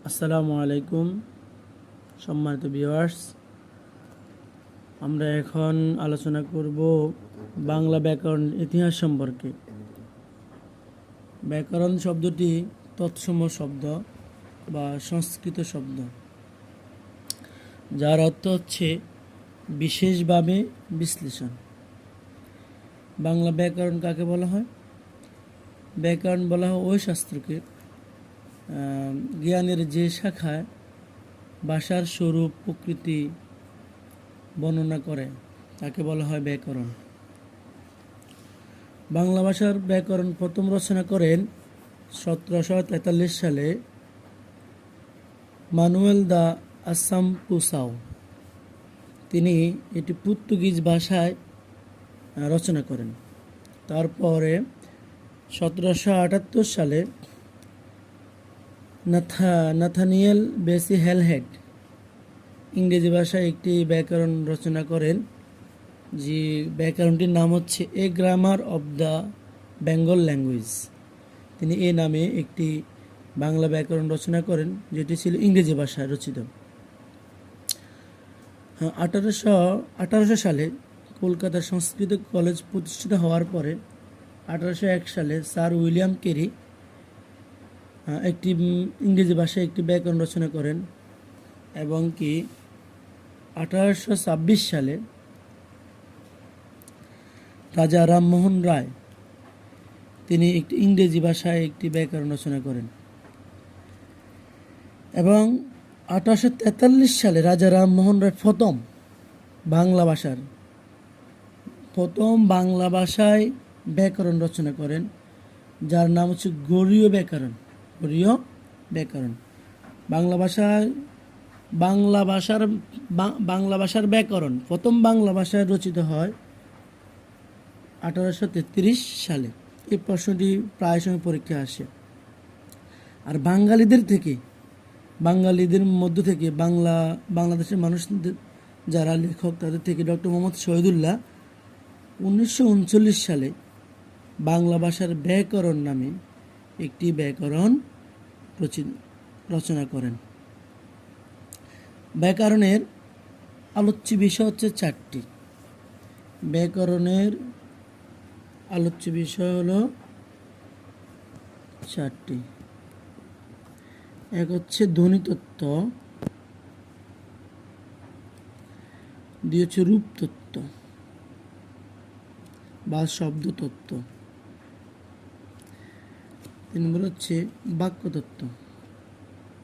আসসালামু আলাইকুম সম্মানিত ভিউয়ার্স, আমরা এখন আলোচনা করব বাংলা ব্যাকরণ ইতিহাস সম্পর্কে। ব্যাকরণ শব্দটি তৎসম শব্দ বা সংস্কৃত শব্দ, যার অর্থ হচ্ছে বিশেষভাবে বিশ্লেষণ। বাংলা ব্যাকরণ কাকে বলা হয়? ব্যাকরণ বলা হয় ওই শাস্ত্রকে জ্ঞানের যে শাখায় ভাষার স্বরূপ প্রকৃতি বর্ণনা করে তাকে বলা হয় ব্যাকরণ। বাংলা ভাষার ব্যাকরণ প্রথম রচনা করেন 1743 সালে মানুয়েল দা আসাম্পুসাও। তিনি এটি পর্তুগিজ ভাষায় রচনা করেন। তারপরে 1778 সালে নাথানিয়েল বেসি হেলহেড ইংরেজি ভাষায় একটি ব্যাকরণ রচনা করেন, যে ব্যাকরণটির নাম হচ্ছে a grammar of the Bengal language. তিনি এই নামে একটি বাংলা ব্যাকরণ রচনা করেন, যেটি ছিল ইংরেজি ভাষায় রচিত। 1818 সালে কলকাতার সংস্কৃত কলেজ প্রতিষ্ঠিত হওয়ার পরে 1801 সালে স্যার উইলিয়াম কেরি একটি ইংরেজি ভাষায় একটি ব্যাকরণ রচনা করেন, এবং কি 1826 সালে রাজা রামমোহন রায় তিনি একটি ইংরেজি ভাষায় একটি ব্যাকরণ রচনা করেন, এবং 1843 সালে রাজা রামমোহন রায় প্রথম বাংলা ভাষায় ব্যাকরণ রচনা করেন, যার নাম হচ্ছে গরীয় ব্যাকরণ। বাংলা ভাষার ব্যাকরণ প্রথম বাংলা ভাষায় রচিত হয় 1833 সালে। এই প্রশ্নটি প্রায় সময় পরীক্ষা আসে। আর বাঙালিদের মধ্য থেকে বাংলাদেশের মানুষদের যারা লেখক, তাদের থেকে ডক্টর মোহাম্মদ শহীদুল্লাহ 1939 সালে বাংলা ভাষার ব্যাকরণ নামে একটি ব্যাকরণ রচনা করেন। ব্যাকরণের আলোচ্য বিষয় হচ্ছে 4টি। ব্যাকরণের আলোচ্য বিষয় হলো 4টি। এক হচ্ছে ধ্বনিতত্ত্ব, দুই হচ্ছে রূপতত্ত্ব বা শব্দতত্ত্ব, 3 নম্বর হচ্ছে বাক্যতত্ত্ব।